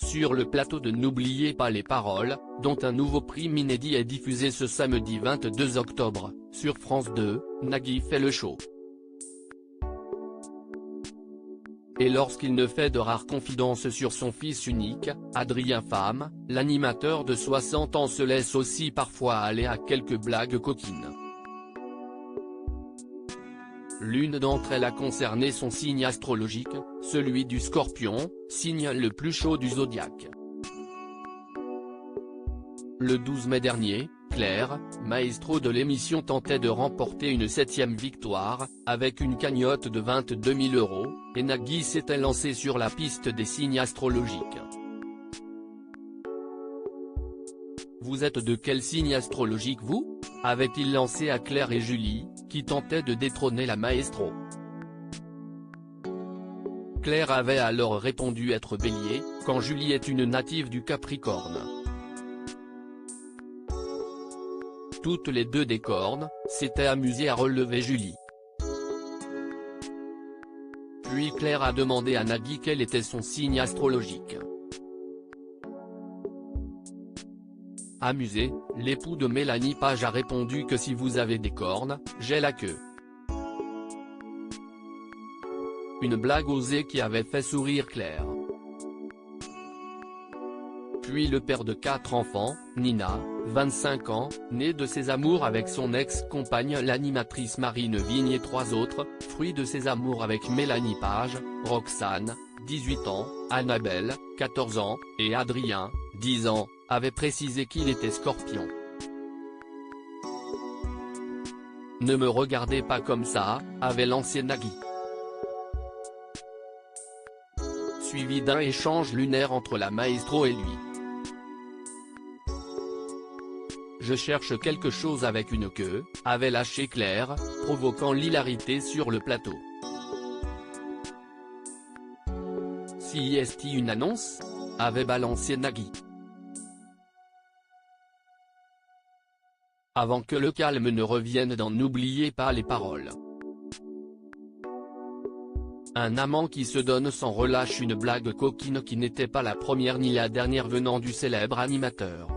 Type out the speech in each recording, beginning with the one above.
sur le plateau de N'oubliez pas les paroles, dont un nouveau prime inédit est diffusé ce samedi 22 octobre, sur France 2, Nagui fait le show. Et lorsqu'il ne fait de rares confidences sur son fils unique, Adrien Pham, l'animateur de 60 ans se laisse aussi parfois aller à quelques blagues coquines. L'une d'entre elles a concerné son signe astrologique, celui du Scorpion, signe le plus chaud du zodiaque. Le 12 mai dernier, Claire, maestro de l'émission, tentait de remporter une 7e victoire, avec une cagnotte de 22 000 €, et Nagui s'était lancé sur la piste des signes astrologiques. Vous êtes de quel signe astrologique vous ? Avait-il lancé à Claire et Julie, qui tentaient de détrôner la maestro. Claire avait alors répondu être Bélier, quand Julie est une native du Capricorne. Toutes les deux des cornes, s'étaient amusées à relever Julie. Puis Claire a demandé à Nagui quel était son signe astrologique. Amusé, l'époux de Mélanie Page a répondu que si vous avez des cornes, j'ai la queue. Une blague osée qui avait fait sourire Claire. Puis le père de 4 enfants, Nina, 25 ans, né de ses amours avec son ex-compagne l'animatrice Marine Vigne et 3 autres, fruits de ses amours avec Mélanie Page, Roxane, 18 ans, Annabelle, 14 ans, et Adrien, 10 ans, avait précisé qu'il était Scorpion. Ne me regardez pas comme ça, avait lancé Nagui. Suivi d'un échange lunaire entre la maestro et lui. Je cherche quelque chose avec une queue, avait lâché Claire, provoquant l'hilarité sur le plateau. Si est une annonce ? Avait balancé Nagui. Avant que le calme ne revienne dans N'oubliez pas les paroles. Un amant qui se donne sans relâche, une blague coquine qui n'était pas la première ni la dernière venant du célèbre animateur.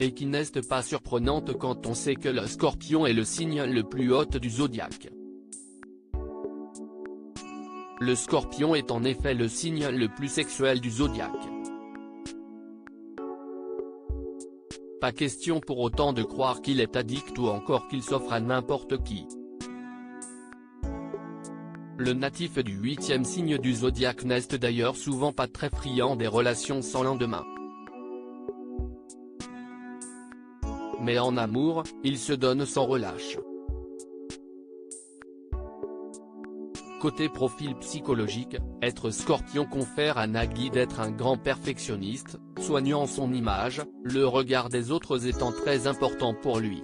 Et qui n'est pas surprenante quand on sait que le Scorpion est le signe le plus haut du zodiaque. Le Scorpion est en effet le signe le plus sexuel du zodiaque. Pas question pour autant de croire qu'il est addict ou encore qu'il s'offre à n'importe qui. Le natif du 8e signe du zodiaque n'est d'ailleurs souvent pas très friand des relations sans lendemain. Mais en amour, il se donne sans relâche. Côté profil psychologique, être Scorpion confère à Nagui d'être un grand perfectionniste, soignant son image, le regard des autres étant très important pour lui.